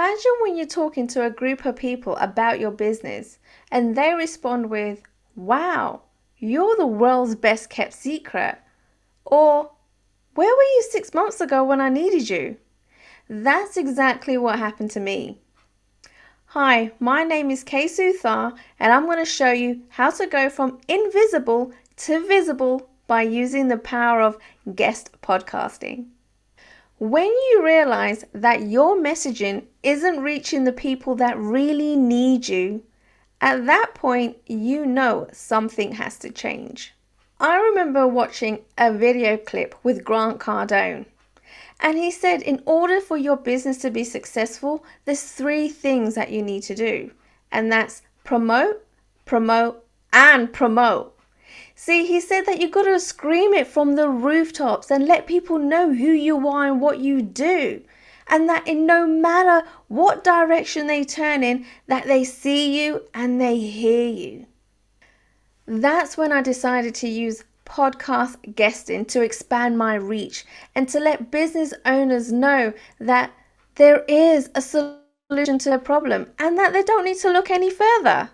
Imagine when you're talking to a group of people about your business and they respond with, "Wow, you're the world's best kept secret." Or, "Where were you 6 months ago when I needed you?" That's exactly what happened to me. Hi, my name is Suthar, and I'm going to show you how to go from invisible to visible by using the power of guest podcasting. When you realize that your messaging isn't reaching the people that really need you, at that point you know something has to change. I remember watching a video clip with Grant Cardone, and he said in order for your business to be successful, there's 3 things that you need to do, and that's promote, promote, and promote. See, he said that you got to scream it from the rooftops and let people know who you are and what you do. And that in no matter what direction they turn in, that they see you and they hear you. That's when I decided to use podcast guesting to expand my reach and to let business owners know that there is a solution to the problem and that they don't need to look any further.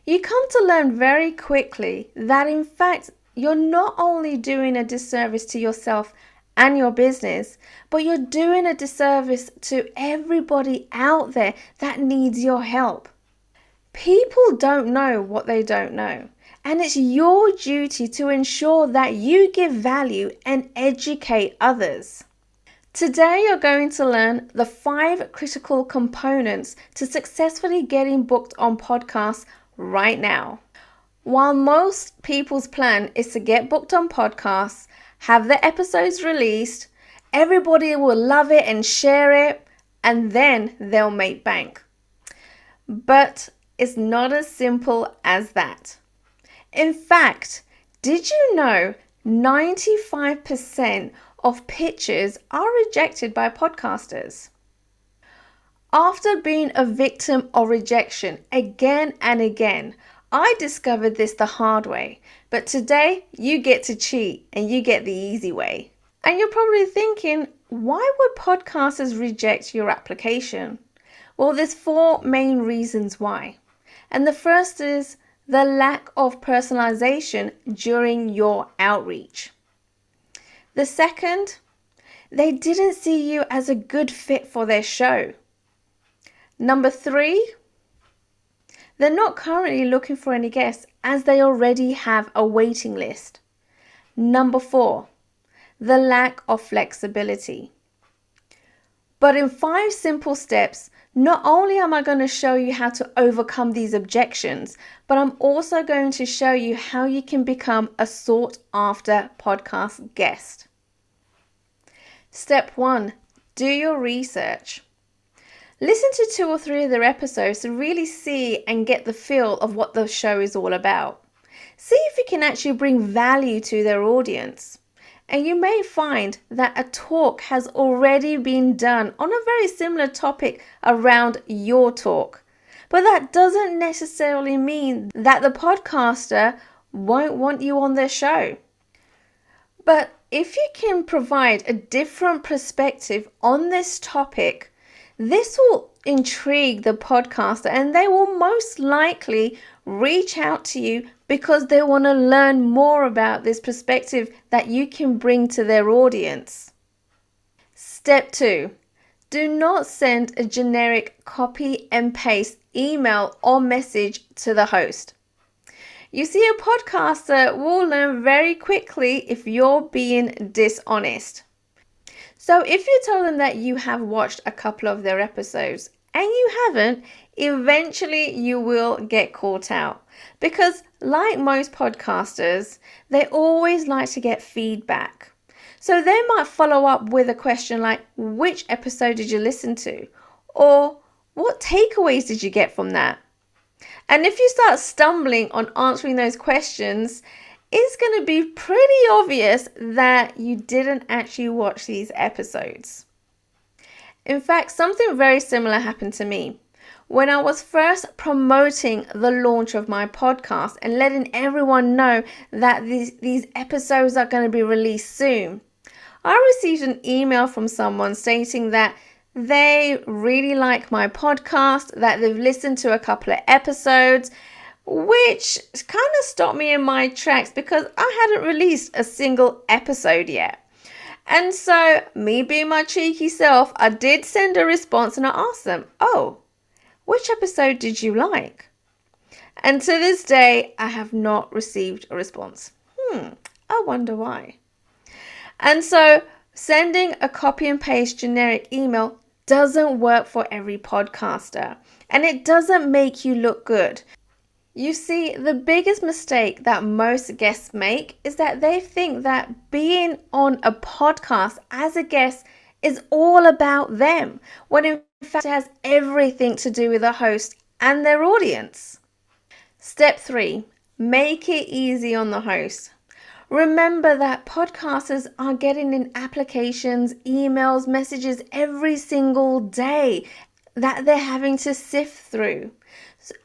You come to learn very quickly that in fact you're not only doing a disservice to yourself and your business, but you're doing a disservice to everybody out there that needs your help. People don't know what they don't know, and it's your duty to ensure that you give value and educate others. Today you're going to learn the 5 critical components to successfully getting booked on podcasts right now. While most people's plan is to get booked on podcasts, have the episodes released, everybody will love it and share it, and then they'll make bank. But it's not as simple as that. In fact, did you know 95% of pitches are rejected by podcasters? After being a victim of rejection again and again, I discovered this the hard way. But today, you get to cheat and you get the easy way. And you're probably thinking, why would podcasters reject your application? Well, there's 4 main reasons why. And the first is the lack of personalization during your outreach. The second, they didn't see you as a good fit for their show. Number 3, they're not currently looking for any guests as they already have a waiting list. Number 4, the lack of flexibility. But in 5 simple steps, not only am I going to show you how to overcome these objections, but I'm also going to show you how you can become a sought after podcast guest. Step 1, do your research. Listen to 2 or 3 of their episodes to really see and get the feel of what the show is all about. See if you can actually bring value to their audience. And you may find that a talk has already been done on a very similar topic around your talk. But that doesn't necessarily mean that the podcaster won't want you on their show. But if you can provide a different perspective on this topic, this will intrigue the podcaster and they will most likely reach out to you because they want to learn more about this perspective that you can bring to their audience. Step 2, do not send a generic copy and paste email or message to the host. You see, a podcaster will learn very quickly if you're being dishonest. So if you tell them that you have watched a couple of their episodes and you haven't, eventually you will get caught out. Because like most podcasters, they always like to get feedback. So they might follow up with a question like, which episode did you listen to? Or what takeaways did you get from that? And if you start stumbling on answering those questions, it's going to be pretty obvious that you didn't actually watch these episodes. In fact, something very similar happened to me. When I was first promoting the launch of my podcast and letting everyone know that these episodes are going to be released soon, I received an email from someone stating that They really like my podcast, that they've listened to a couple of episodes, which kind of stopped me in my tracks because I hadn't released a single episode yet. And so, me being my cheeky self, I did send a response and I asked them, "Oh, which episode did you like?" And to this day, I have not received a response. I wonder why. And so, sending a copy and paste generic email doesn't work for every podcaster, and it doesn't make you look good. You see, the biggest mistake that most guests make is that they think that being on a podcast as a guest is all about them, when in fact it has everything to do with the host and their audience. Step 3, make it easy on the host. Remember that podcasters are getting in applications, emails, messages every single day that they're having to sift through.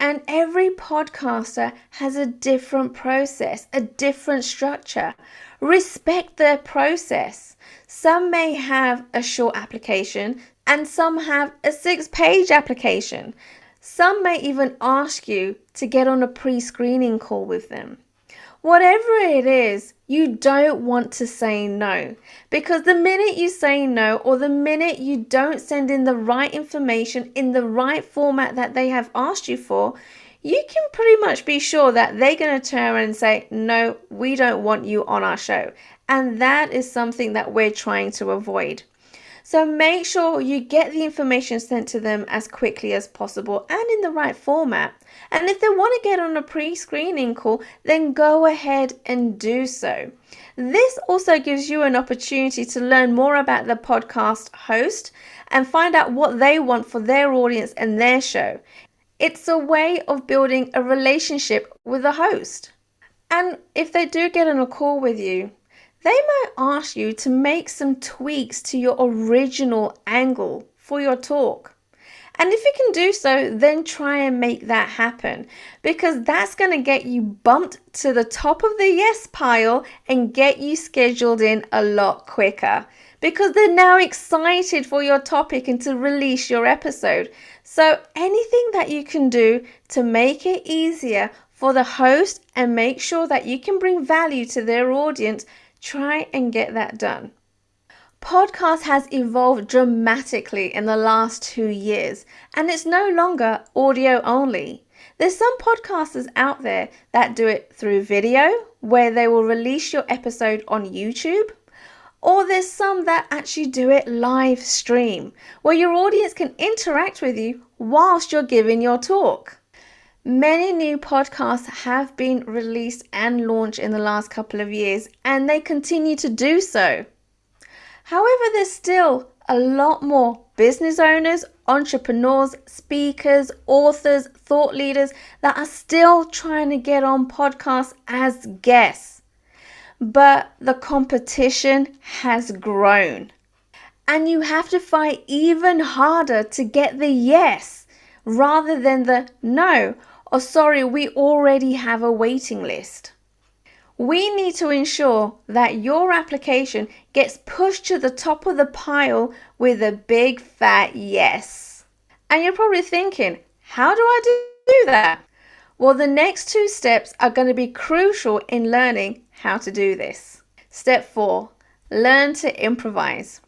And every podcaster has a different process, a different structure. Respect their process. Some may have a short application and some have a 6-page application. Some may even ask you to get on a pre-screening call with them. Whatever it is, you don't want to say no, because the minute you say no, or the minute you don't send in the right information in the right format that they have asked you for, you can pretty much be sure that they're going to turn around and say, "No, we don't want you on our show." And that is something that we're trying to avoid. So make sure you get the information sent to them as quickly as possible and in the right format. And if they want to get on a pre-screening call, then go ahead and do so. This also gives you an opportunity to learn more about the podcast host and find out what they want for their audience and their show. It's a way of building a relationship with the host. And if they do get on a call with you, they might ask you to make some tweaks to your original angle for your talk. And if you can do so, then try and make that happen, because that's going to get you bumped to the top of the yes pile and get you scheduled in a lot quicker, because they're now excited for your topic and to release your episode. So anything that you can do to make it easier for the host and make sure that you can bring value to their audience, try and get that done. Podcast has evolved dramatically in the last 2 years, and it's no longer audio only. There's some podcasters out there that do it through video, where they will release your episode on YouTube, or there's some that actually do it live stream, where your audience can interact with you whilst you're giving your talk. Many new podcasts have been released and launched in the last couple of years, and they continue to do so. However, there's still a lot more business owners, entrepreneurs, speakers, authors, thought leaders that are still trying to get on podcasts as guests. But the competition has grown, and you have to fight even harder to get the yes rather than the no, or sorry, we already have a waiting list. We need to ensure that your application gets pushed to the top of the pile with a big fat yes. And you're probably thinking, how do I do that? Well, the next 2 steps are going to be crucial in learning how to do this. Step 4, learn to improvise.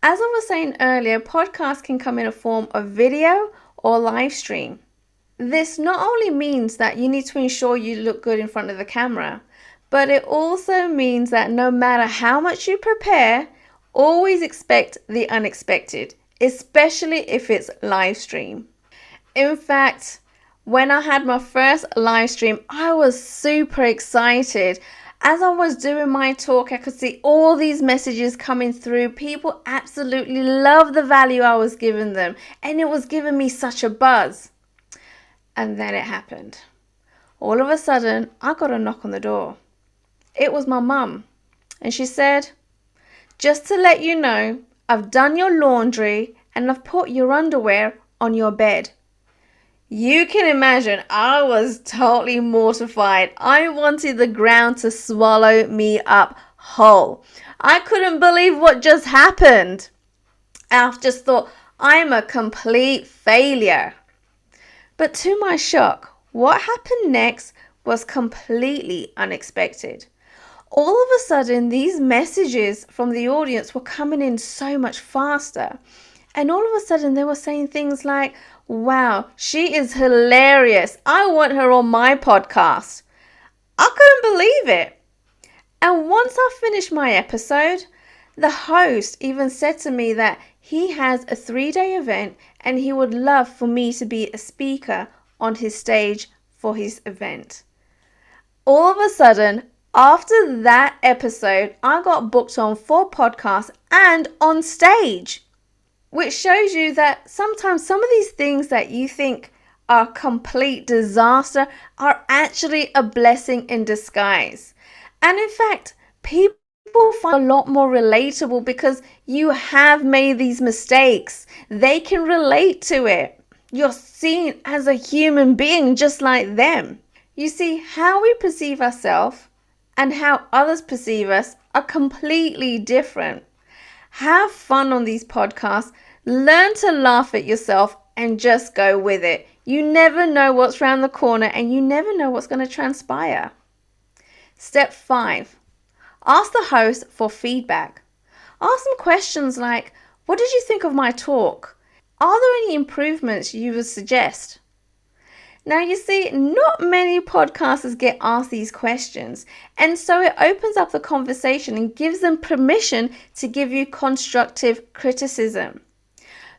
As I was saying earlier, podcasts can come in a form of video or live stream. This not only means that you need to ensure you look good in front of the camera, but it also means that no matter how much you prepare, always expect the unexpected, especially if it's live stream. In fact, when I had my first live stream, I was super excited. As I was doing my talk, I could see all these messages coming through. People absolutely loved the value I was giving them, and it was giving me such a buzz. And then it happened. All of a sudden, I got a knock on the door. It was my mum, and she said, "Just to let you know, I've done your laundry and I've put your underwear on your bed." You can imagine, I was totally mortified. I wanted the ground to swallow me up whole. I couldn't believe what just happened. I just thought, I'm a complete failure. But to my shock, what happened next was completely unexpected. All of a sudden, these messages from the audience were coming in so much faster. And all of a sudden, they were saying things like, wow, she is hilarious. I want her on my podcast. I couldn't believe it. And once I finished my episode, the host even said to me that he has a 3-day event and he would love for me to be a speaker on his stage for his event. All of a sudden, after that episode, I got booked on 4 podcasts and on stage, which shows you that sometimes some of these things that you think are complete disaster are actually a blessing in disguise. And in fact, people find a lot more relatable because you have made these mistakes. They can relate to it. You're seen as a human being just like them. You see, how we perceive ourselves and how others perceive us are completely different. Have fun on these podcasts. Learn to laugh at yourself and just go with it. You never know what's around the corner and you never know what's going to transpire. Step 5. Ask the host for feedback. Ask them questions like, what did you think of my talk? Are there any improvements you would suggest? Now, you see, not many podcasters get asked these questions, and so it opens up the conversation and gives them permission to give you constructive criticism.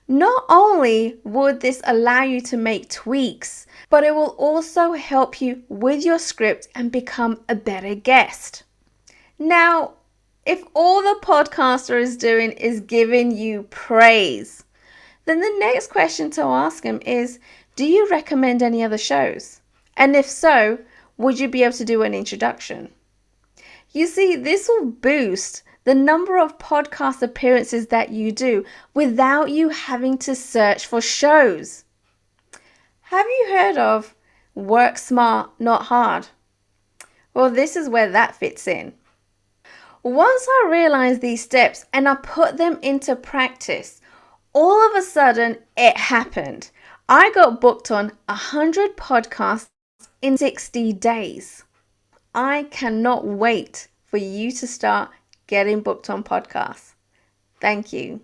Not only would this allow you to make tweaks, but it will also help you with your script and become a better guest. Now, if all the podcaster is doing is giving you praise, then the next question to ask him is, do you recommend any other shows? And if so, would you be able to do an introduction? You see, this will boost the number of podcast appearances that you do without you having to search for shows. Have you heard of work smart, not hard? Well, this is where that fits in. Once I realized these steps and I put them into practice, all of a sudden it happened. I got booked on 100 podcasts in 60 days. I cannot wait for you to start getting booked on podcasts. Thank you.